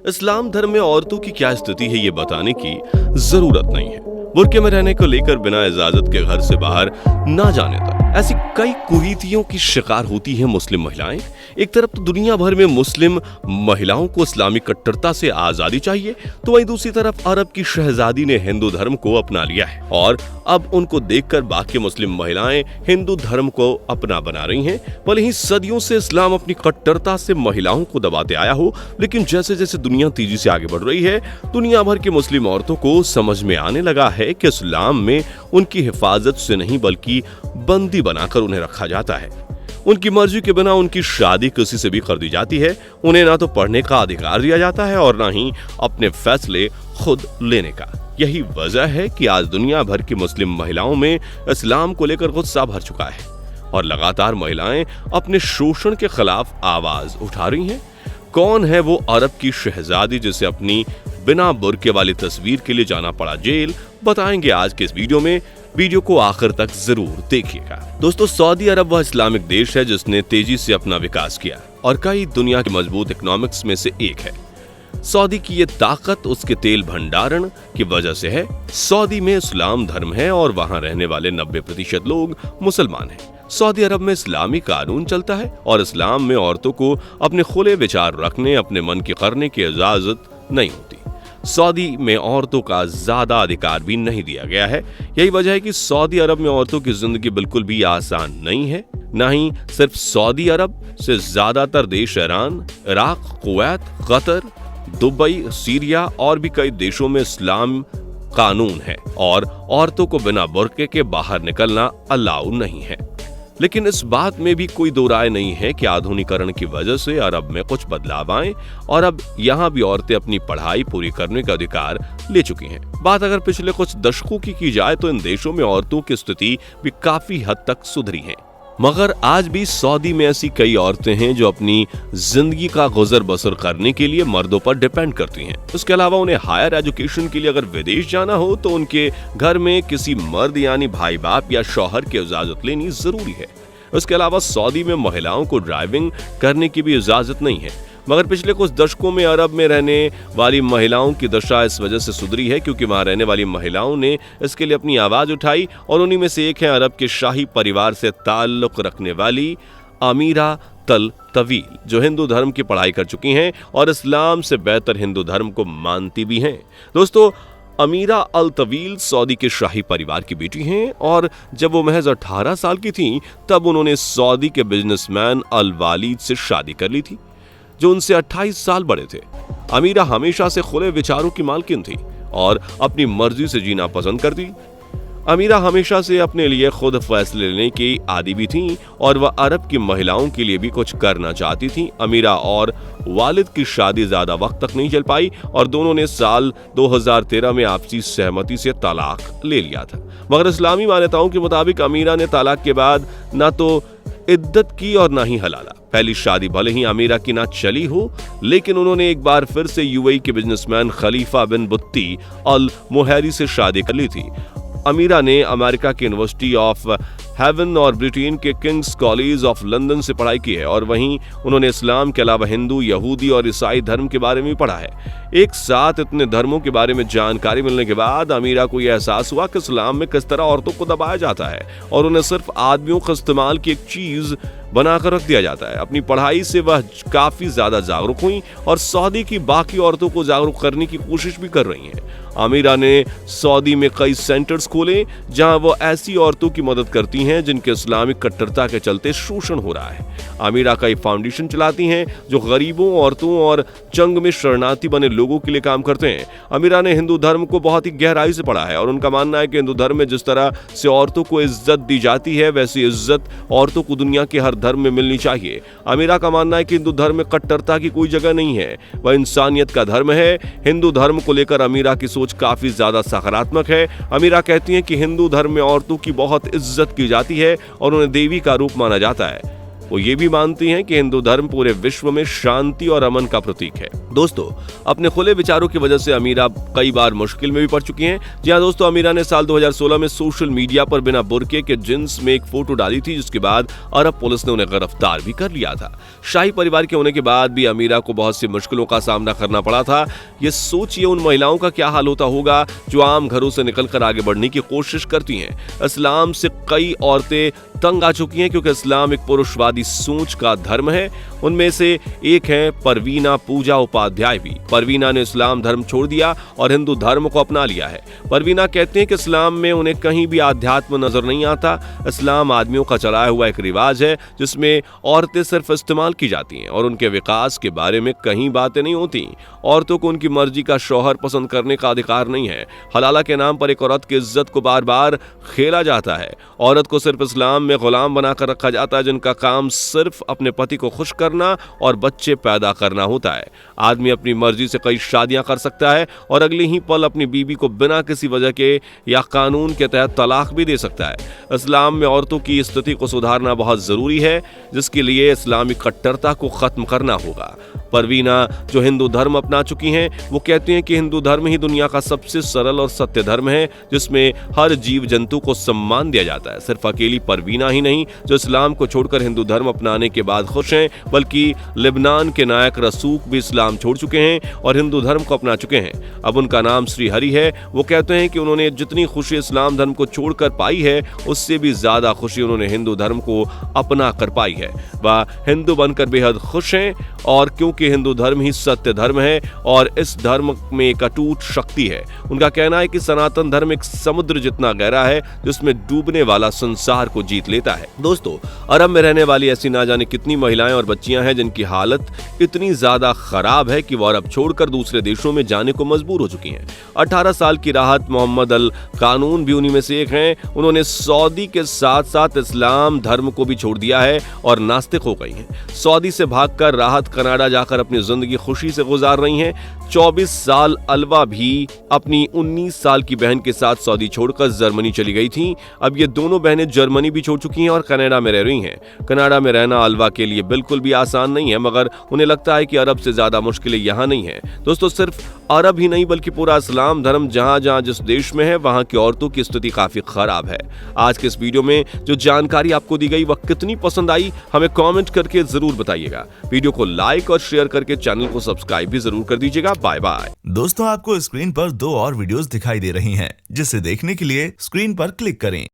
इस्लाम धर्म में औरतों की क्या स्थिति है ये बताने की जरूरत नहीं है। बुर्के में रहने को लेकर बिना इजाजत के घर से बाहर ना जाने तक ऐसी कई कुरीतियों की शिकार होती हैं मुस्लिम महिलाएं। एक तरफ तो दुनिया भर में मुस्लिम महिलाओं को इस्लामी कट्टरता से आजादी चाहिए, तो वहीं दूसरी तरफ अरब की शहजादी ने हिंदू धर्म को अपना लिया है और अब उनको देखकर बाकी मुस्लिम महिलाएं हिंदू धर्म को अपना बना रही हैं। भले ही सदियों से इस्लाम अपनी कट्टरता से महिलाओं को दबाते आया हो, लेकिन जैसे जैसे दुनिया तेजी से आगे बढ़ रही है, दुनिया भर की मुस्लिम औरतों को समझ में आने लगा है कि इस्लाम में उनकी हिफाजत से नहीं बल्कि बंदी बनाकर उन्हें रखा जाता है। उनकी मर्जी के बिना उनकी शादी किसी से भी कर दी जाती है। उन्हें ना तो पढ़ने का अधिकार दिया जाता है और ना ही अपने फैसले खुद लेने का। यही वजह है कि आज दुनिया भर की मुस्लिम महिलाओं में इस्लाम को लेकर गुस्सा भर चुका है और लगातार महिलाएं अपने शोषण के खिलाफ आवाज उठा रही हैं। कौन है वो अरब की शहजादी जिसे अपनी बिना बुर्के वाली तस्वीर के लिए जाना पड़ा जेल, बताएंगे आज के इस वीडियो में। वीडियो को आखिर तक जरूर देखिएगा। दोस्तों, सऊदी अरब वह इस्लामिक देश है जिसने तेजी से अपना विकास किया और कई दुनिया के मजबूत इकोनॉमिक्स में से एक है। सऊदी की ये ताकत उसके तेल भंडारण की वजह से है। सऊदी में इस्लाम धर्म है और वहां रहने वाले 90% लोग मुसलमान हैं। सऊदी अरब में इस्लामी कानून चलता है और इस्लाम में औरतों को अपने खुले विचार रखने, अपने मन की करने की इजाजत नहीं होती। सऊदी में औरतों का ज्यादा अधिकार भी नहीं दिया गया है। यही वजह है कि सऊदी अरब में औरतों की जिंदगी बिल्कुल भी आसान नहीं है। न ही सिर्फ सऊदी अरब से ज्यादातर देश Iran, Iraq, Kuwait, Qatar, Dubai, Syria और भी कई देशों में इस्लाम कानून है और औरतों को बिना बुर्के के बाहर निकलना अलाउ नहीं है। लेकिन इस बात में भी कोई दो राय नहीं है कि आधुनिकीकरण की वजह से अरब में कुछ बदलाव आए और अब यहाँ भी औरतें अपनी पढ़ाई पूरी करने का अधिकार ले चुकी हैं। बात अगर पिछले कुछ दशकों की जाए तो इन देशों में औरतों की स्थिति भी काफी हद तक सुधरी है, मगर आज भी सऊदी में ऐसी कई औरतें हैं जो अपनी जिंदगी का गुजर बसर करने के लिए मर्दों पर डिपेंड करती हैं। इसके अलावा उन्हें हायर एजुकेशन के लिए अगर विदेश जाना हो तो उनके घर में किसी मर्द यानी भाई बाप या शौहर की इजाजत लेनी जरूरी है। इसके अलावा सऊदी में महिलाओं को ड्राइविंग करने की भी इजाजत नहीं है, मगर पिछले कुछ दशकों में अरब में रहने वाली महिलाओं की दशा इस वजह से सुधरी है क्योंकि वहां रहने वाली महिलाओं ने इसके लिए अपनी आवाज उठाई और उन्हीं में से एक है अरब के शाही परिवार से ताल्लुक रखने वाली अमीरा अल तवील, जो हिंदू धर्म की पढ़ाई कर चुकी हैं और इस्लाम से बेहतर हिंदू धर्म को मानती भी हैं। दोस्तों, अमीरा अल तवील सऊदी के शाही परिवार की बेटी हैं और जब वो महज 18 साल की थीं तब उन्होंने सऊदी के बिजनेसमैन अल वालिद से शादी कर ली थी जो उनसे 28 साल बड़े थे। अमीरा हमेशा से खुले विचारों की मालकिन थी और अपनी मर्जी से जीना पसंद करती। अमीरा हमेशा से अपने लिए खुद फैसले लेने की आदी भी थीं और वह अरब की महिलाओं के लिए भी कुछ करना चाहती थीं। अमीरा और वालिद की शादी ज्यादा वक्त तक नहीं चल पाई और दोनों ने साल 2013 में आपसी सहमति से तलाक ले लिया था, मगर इस्लामी मान्यताओं के मुताबिक अमीरा ने तलाक के बाद न तो इद्दत की और ना ही हलाला। पहली शादी भले ही अमीरा की ना चली हो, लेकिन उन्होंने एक बार फिर से यूएई के बिजनेसमैन खलीफा बिन बुत्ती अल मुहैरी से शादी कर ली थी। अमीरा ने अमेरिका की यूनिवर्सिटी ऑफ हेवन और ब्रिटेन के किंग्स कॉलेज ऑफ लंदन से पढ़ाई की है और वहीं उन्होंने इस्लाम के अलावा हिंदू, यहूदी और ईसाई धर्म के बारे में भी पढ़ा है। एक साथ इतने धर्मों के बारे में जानकारी मिलने के बाद अमीरा को यह एहसास हुआ कि इस्लाम में किस तरह औरतों को दबाया जाता है और उन्हें सिर्फ आदमियों का इस्तेमाल की एक चीज बनाकर रख दिया जाता है। अपनी पढ़ाई से वह काफी ज्यादा जागरूक हुई और सऊदी की बाकी औरतों को जागरूक करने की कोशिश भी कर रही हैं। अमीरा ने सऊदी में कई सेंटर्स खोले जहां वो ऐसी औरतों की मदद करती हैं जिनके इस्लामिक कट्टरता के चलते शोषण हो रहा है। अमीरा कई फाउंडेशन चलाती हैं जो गरीबों, औरतों और जंग में शरणार्थी बने लोगों के लिए काम करते हैं। अमीरा ने हिंदू धर्म को बहुत ही गहराई से पढ़ा है और उनका मानना है कि हिंदू धर्म में जिस तरह से औरतों को इज्जत दी जाती है वैसी इज्जत औरतों को दुनिया के हर धर्म में मिलनी चाहिए। अमीरा का मानना है कि हिंदू धर्म में कट्टरता की कोई जगह नहीं है, वह इंसानियत का धर्म है। हिंदू धर्म को लेकर अमीरा की सोच काफी ज्यादा सकारात्मक है। अमीरा कहती हैं कि हिंदू धर्म में औरतों की बहुत इज्जत की जाती है और उन्हें देवी का रूप माना जाता है। वो ये भी मानती हैं कि हिंदू धर्म पूरे विश्व में शांति और अमन का प्रतीक है। दोस्तों, अपने खुले विचारों की वजह से अमीरा कई बार मुश्किल में भी पड़ चुकी हैं। जी हाँ दोस्तों, अमीरा ने साल 2016 में सोशल मीडिया पर बिना बुर्के के जींस में एक फोटो डाली थी, जिसके बाद अरब पुलिस ने उन्हें गिरफ्तार भी कर लिया था। शाही परिवार के होने के बाद भी अमीरा को बहुत सी मुश्किलों का सामना करना पड़ा था। ये सोचिए उन महिलाओं का क्या हाल होता होगा जो आम घरों से निकलकर आगे बढ़ने की कोशिश करती हैं। इस्लाम से कई औरतें तंग आ चुकी हैं, क्योंकि इस्लाम एक पुरुषवादी सोच का धर्म है। उनमें से एक है परवीना पूजा उपाध्याय भी। परवीना ने इस्लाम धर्म छोड़ दिया और हिंदू धर्म को अपना लिया है। परवीना कहते हैं कि इस्लाम में उन्हें कहीं भी आध्यात्म नजर नहीं आता। इस्लाम आदमियों का चलाया हुआ एक रिवाज है जिसमें औरतें सिर्फ इस्तेमाल की जाती हैं और उनके विकास के बारे में कहीं बातें नहीं होती। औरतों को उनकी मर्जी का शौहर पसंद करने का अधिकार नहीं है। हलाला के नाम पर एक औरत की इज्जत को बार बार खेला जाता है। औरत को सिर्फ इस्लाम में गुलाम बनाकर रखा जाता है, जिनका काम सिर्फ अपने पति को खुश करना और बच्चे पैदा करना होता है। आदमी अपनी मर्जी से कई शादियां कर सकता है और अगले ही पल अपनी बीवी को बिना किसी वजह के या कानून के तहत तलाक भी दे सकता है। इस्लाम में औरतों की स्थिति को सुधारना बहुत जरूरी है, जिसके लिए इस्लामी कट्टरता को खत्म करना होगा। परवीना जो हिंदू धर्म अपना चुकी हैं, वो कहती हैं कि हिंदू धर्म ही दुनिया का सबसे सरल और सत्य धर्म है, जिसमें हर जीव जंतु को सम्मान दिया जाता है। सिर्फ अकेली परवीना ही नहीं जो इस्लाम को छोड़कर हिंदू धर्म अपनाने के बाद खुश हैं, बल्कि लेबनान के नायक रसूख भी इस्लाम छोड़ चुके हैं और हिंदू धर्म को अपना चुके हैं। अब उनका नाम श्री हरि है। वो कहते हैं कि उन्होंने जितनी खुशी इस्लाम धर्म को छोड़कर पाई है, उससे भी ज्यादा खुशी उन्होंने हिंदू धर्म को अपना कर पाई है। वह हिंदू बनकर बेहद खुश हैं, और क्योंकि हिंदू धर्म ही सत्य धर्म है और इस धर्म में एक अटूट शक्ति है। उनका कहना है कि सनातन धर्म एक समुद्र जितना गहरा है, जिसमें डूबने वाला संसार को जीत लेता है। दोस्तों, अरब में रहने वाली ऐसी ना जाने कितनी महिलाएं और बच्चियां हैं जिनकी हालत इतनी ज्यादा खराब है कि वो अरब छोड़कर दूसरे देशों में जाने को मजबूर हो चुकी हैं। 18 साल की राहत मोहम्मद अल कानून भी उन्हीं में से एक हैं। उन्होंने सऊदी के साथ साथ इस्लाम धर्म को भी छोड़ दिया है और नास्तिक हो गई हैं। सऊदी से भागकर राहत कनाडा जाकर अपनी जिंदगी खुशी से गुजार रही हैं। 24 साल अलवा भी अपनी 19 साल की बहन के साथ सऊदी छोड़कर जर्मनी चली गई थी। अब ये दोनों बहनें जर्मनी भी छोड़ चुकी हैं और कनाडा में रह रही हैं। कनाडा में रहना अलवा के लिए बिल्कुल भी आसान नहीं है, मगर उन्हें लगता है कि अरब से ज्यादा मुश्किलें यहाँ नहीं है। दोस्तों, सिर्फ अरब ही नहीं बल्कि पूरा इस्लाम धर्म जहां जहां जिस देश में है, वहां की औरतों की स्थिति काफी खराब है। आज के इस वीडियो में जो जानकारी आपको दी गई वह कितनी पसंद आई, हमें कमेंट करके जरूर बताइएगा। वीडियो को लाइक और शेयर करके चैनल को सब्सक्राइब भी जरूर कर दीजिएगा। Bye bye. दोस्तों, आपको स्क्रीन पर 2 और वीडियोस दिखाई दे रही हैं, जिसे देखने के लिए स्क्रीन पर क्लिक करें।